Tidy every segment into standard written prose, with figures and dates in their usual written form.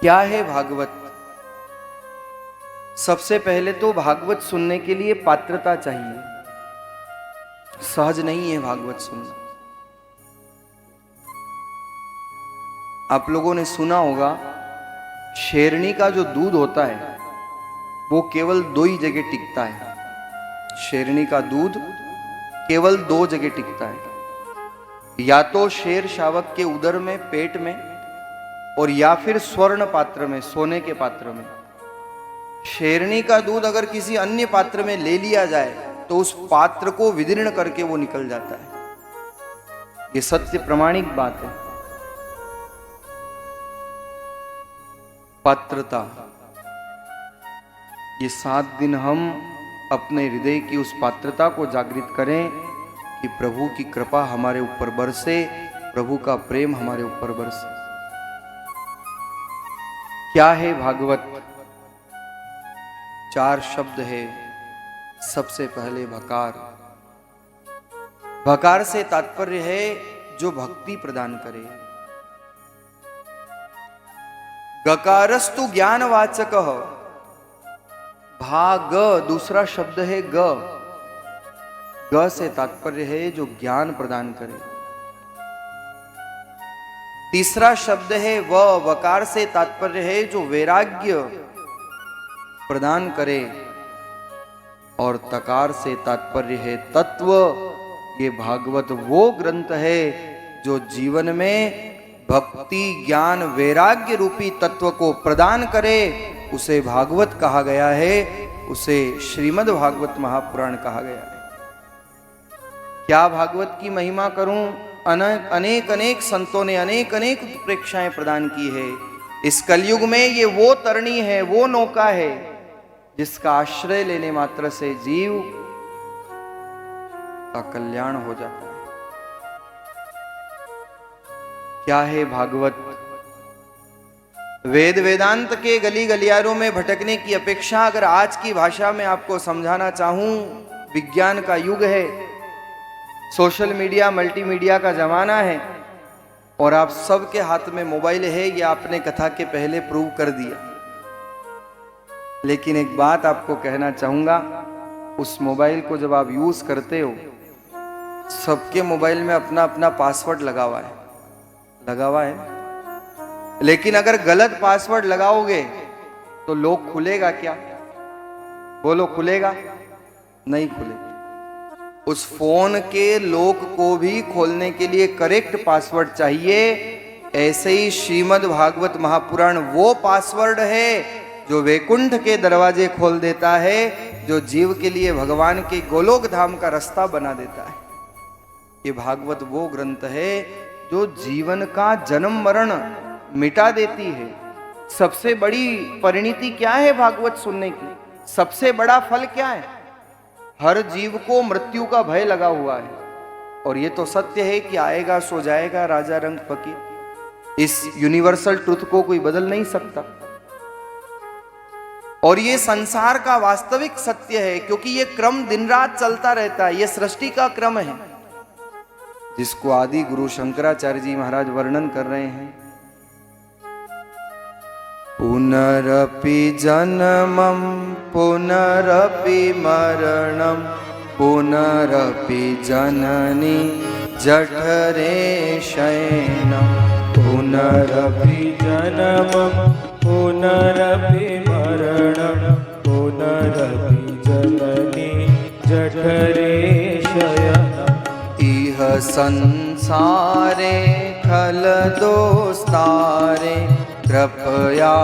क्या है भागवत? सबसे पहले तो भागवत सुनने के लिए पात्रता चाहिए। सहज नहीं है भागवत सुनना। आप लोगों ने सुना होगा, शेरनी का जो दूध होता है वो केवल दो ही जगह टिकता है। शेरनी का दूध केवल दो जगह टिकता है, या तो शेर शावक के उदर में, पेट में, और या फिर स्वर्ण पात्र में, सोने के पात्र में। शेरनी का दूध अगर किसी अन्य पात्र में ले लिया जाए तो उस पात्र को विदीर्ण करके वो निकल जाता है। ये सत्य प्रमाणिक बात है। पात्रता, ये 7 दिन हम अपने हृदय की उस पात्रता को जागृत करें कि प्रभु की कृपा हमारे ऊपर बरसे, प्रभु का प्रेम हमारे ऊपर बरसे। क्या है भागवत? 4 शब्द है। सबसे पहले भकार। भकार से तात्पर्य है जो भक्ति प्रदान करे। गकारस्तु ज्ञानवाचक। भाग दूसरा शब्द है ग। ग से तात्पर्य है जो ज्ञान प्रदान करे। तीसरा शब्द है व। वकार से तात्पर्य है जो वैराग्य प्रदान करे। और तकार से तात्पर्य है तत्व। ये भागवत वो ग्रंथ है जो जीवन में भक्ति, ज्ञान, वैराग्य रूपी तत्व को प्रदान करे। उसे भागवत कहा गया है, उसे श्रीमद् भागवत महापुराण कहा गया है। क्या भागवत की महिमा करूं? अनेक अनेक संतों ने अनेक अनेक उत्प्रेक्षाएं प्रदान की है। इस कलयुग में ये वो तरणी है, वो नौका है जिसका आश्रय लेने मात्र से जीव का कल्याण हो जाता है। क्या है भागवत? वेद वेदांत के गली गलियारों में भटकने की अपेक्षा अगर आज की भाषा में आपको समझाना चाहूं, विज्ञान का युग है, सोशल मीडिया, मल्टीमीडिया का जमाना है और आप सबके हाथ में मोबाइल है, यह आपने कथा के पहले प्रूव कर दिया। लेकिन एक बात आपको कहना चाहूंगा, उस मोबाइल को जब आप यूज करते हो, सबके मोबाइल में अपना अपना पासवर्ड लगा हुआ है। लेकिन अगर गलत पासवर्ड लगाओगे तो लॉक खुलेगा क्या? बोलो, खुलेगा? नहीं खुलेगा। उस फोन के लॉक को भी खोलने के लिए करेक्ट पासवर्ड चाहिए। ऐसे ही श्रीमद् भागवत महापुराण वो पासवर्ड है जो वैकुंठ के दरवाजे खोल देता है, जो जीव के लिए भगवान के गोलोक धाम का रास्ता बना देता है। ये भागवत वो ग्रंथ है जो जीवन का जन्म मरण मिटा देती है। सबसे बड़ी परिणति क्या है भागवत सुनने की? सबसे बड़ा फल क्या है? हर जीव को मृत्यु का भय लगा हुआ है और ये तो सत्य है कि आएगा सो जाएगा राजा रंग फकीर। इस यूनिवर्सल ट्रुथ को कोई बदल नहीं सकता और ये संसार का वास्तविक सत्य है, क्योंकि ये क्रम दिन रात चलता रहता है। ये सृष्टि का क्रम है जिसको आदि गुरु शंकराचार्य जी महाराज वर्णन कर रहे हैं। पुनरपि जन्मं पुनरपि मरणं पुनरपि जननी जठरे शयनं। पुनरपि जन्मं पुनरपि मरणं पुनरपि जननी जठरे शयनं। इह संसारे खल दोस्तारे कृपया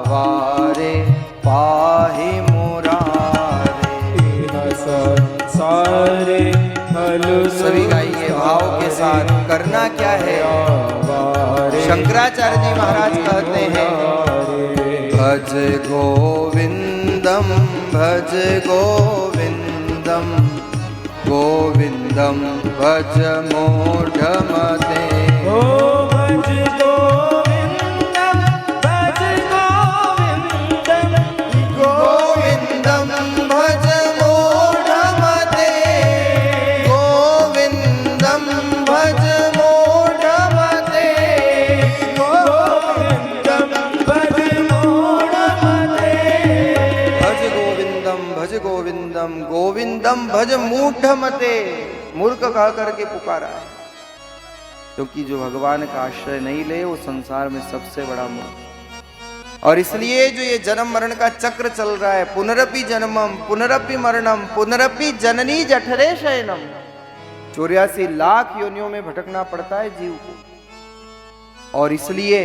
वारे पाहि मुरारे। इह संसारे खल। सभी गाइए भाव के साथ। करना क्या है? शंकराचार्य जी महाराज कहते हैं, भज गोविंदम भज गोविंदम गोविंदम भज मूढ़मते। भज गोविंदम भज गोविंदम गोविंदम भज मूढ़मते। गोविंदम भज मूढ़मते। गोविंदम भज गोविंदम भज मूढ़ मते, मूर्ख कह करके पुकारा है। क्योंकि जो भगवान का आश्रय नहीं ले वो संसार में सबसे बड़ा मूर्ख। और इसलिए जो ये जन्म मरण का चक्र चल रहा है, पुनरपि जन्मम पुनरपि मरणम पुनरपि जननी जठरे शयनम, 84 लाख योनियों में भटकना पड़ता है जीव को। और इसलिए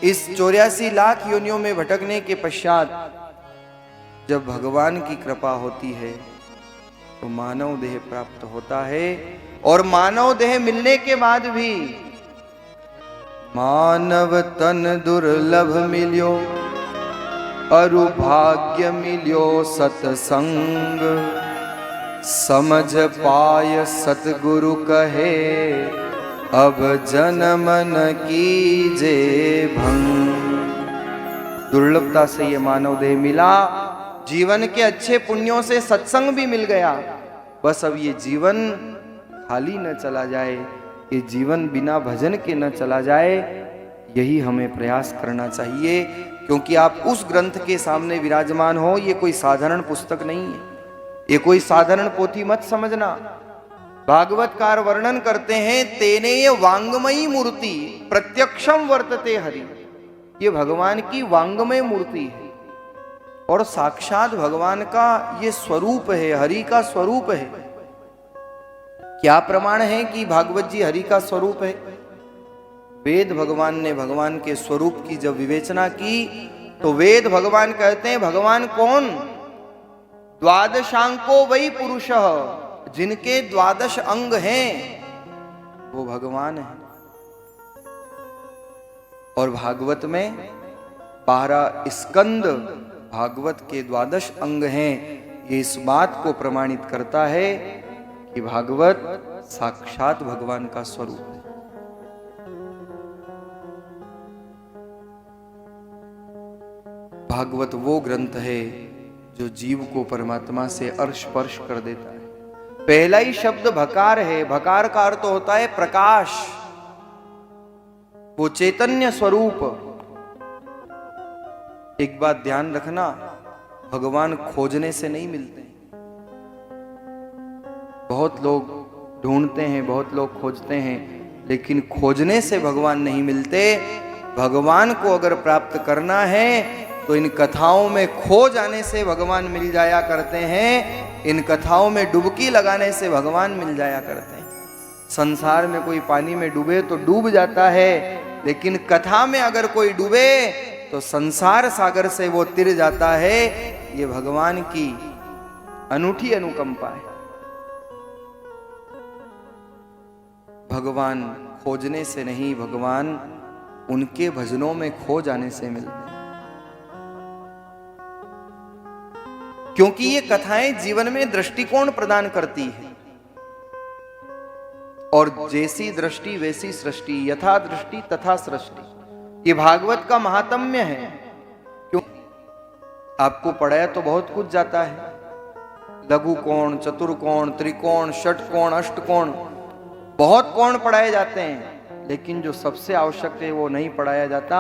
इस 84 लाख योनियों में भटकने के पश्चात जब भगवान की कृपा होती है तो मानव देह प्राप्त होता है। और मानव देह मिलने के बाद भी मानव तन दुर्लभ मिल्यो, अरु भाग्य मिल्यो सतसंग, समझ पाय सतगुरु कहे, अब जनमन कीजे भंग। दुर्लभता से ये मानव देह मिला, जीवन के अच्छे पुण्यों से सत्संग भी मिल गया। बस अब ये जीवन खाली न चला जाए, ये जीवन बिना भजन के न चला जाए, यही हमें प्रयास करना चाहिए। क्योंकि आप उस ग्रंथ के सामने विराजमान हो, ये कोई साधारण पुस्तक नहीं है, ये कोई साधारण पोथी मत समझना। भागवतकार वर्णन करते हैं, तेने ये वांगमयी मूर्ति प्रत्यक्षम वर्तते हरि, ये भगवान की वांगमय मूर्ति है और साक्षात भगवान का ये स्वरूप है, हरि का स्वरूप है। क्या प्रमाण है कि भागवत जी हरि का स्वरूप है? वेद भगवान ने भगवान के स्वरूप की जब विवेचना की तो वेद भगवान कहते हैं, भगवान कौन? द्वादशांको वही पुरुष, जिनके 12 अंग हैं वो भगवान है। और भागवत में 12 स्कंद भागवत के 12 अंग हैं। ये इस बात को प्रमाणित करता है कि भागवत साक्षात भगवान का स्वरूप है। भागवत वो ग्रंथ है जो जीव को परमात्मा से स्पर्श कर देता है। पहला ही शब्द भकार है, भकार का अर्थ होता है प्रकाश, वो चैतन्य स्वरूप। एक बात ध्यान रखना, भगवान खोजने से नहीं मिलते। बहुत लोग ढूंढते हैं, बहुत लोग खोजते हैं, लेकिन खोजने से भगवान नहीं मिलते। भगवान को अगर प्राप्त करना है तो इन कथाओं में खो जाने से भगवान मिल जाया करते हैं, इन कथाओं में डुबकी लगाने से भगवान मिल जाया करते हैं। संसार में कोई पानी में डूबे तो डूब जाता है, लेकिन कथा में अगर कोई डूबे तो संसार सागर से वो तिर जाता है। ये भगवान की अनूठी अनुकंपा है। भगवान खोजने से नहीं, भगवान उनके भजनों में खो जाने से मिलते हैं। क्योंकि ये कथाएं जीवन में दृष्टिकोण प्रदान करती है, और जैसी दृष्टि वैसी सृष्टि, यथा दृष्टि तथा सृष्टि, ये भागवत का महात्म्य है। क्यों? आपको पढ़ाया तो बहुत कुछ जाता है, लघु कोण, चतुर्कोण, त्रिकोण, षटकोण, अष्टकोण, बहुत कोण पढ़ाए जाते हैं, लेकिन जो सबसे आवश्यक है वो नहीं पढ़ाया जाता,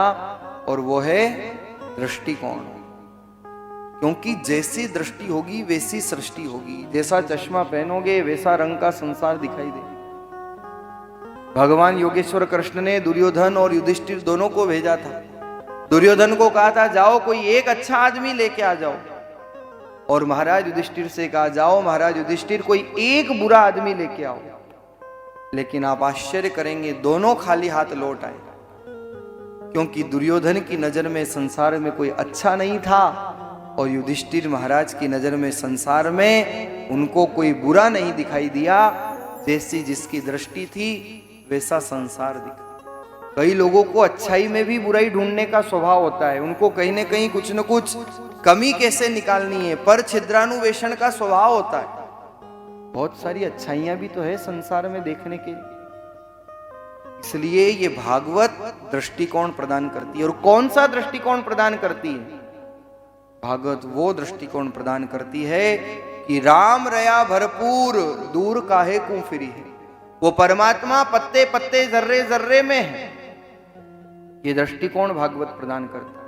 और वो है दृष्टिकोण। क्योंकि जैसी दृष्टि होगी वैसी सृष्टि होगी, जैसा चश्मा पहनोगे वैसा रंग का संसार दिखाई देगा। भगवान योगेश्वर कृष्ण ने दुर्योधन और युधिष्ठिर दोनों को भेजा था। दुर्योधन को कहा था जाओ कोई एक अच्छा आदमी लेके आ जाओ, और महाराज युधिष्ठिर से कहा जाओ महाराज युधिष्ठिर कोई एक बुरा आदमी लेके आओ। लेकिन आप आश्चर्य करेंगे, दोनों खाली हाथ लौट आए। क्योंकि दुर्योधन की नजर में संसार में कोई अच्छा नहीं था, और युधिष्ठिर महाराज की नजर में संसार में उनको कोई बुरा नहीं दिखाई दिया। जैसी जिसकी दृष्टि थी वैसा संसार दिखा। कई लोगों को अच्छाई में भी बुराई ढूंढने का स्वभाव होता है, उनको कहीं न कहीं कुछ न कुछ कमी कैसे निकालनी है, पर छिद्रानुवेशन का स्वभाव होता है। बहुत सारी अच्छाइयां भी तो है संसार में देखने के लिए। इसलिए ये भागवत दृष्टिकोण प्रदान करती है। और कौन सा दृष्टिकोण प्रदान करती है? भागवत वो दृष्टिकोण प्रदान करती है कि राम रया भरपूर दूर काहे को फिरी है। वो परमात्मा पत्ते पत्ते जर्रे जर्रे में है। ये दृष्टिकोण भागवत प्रदान करता है।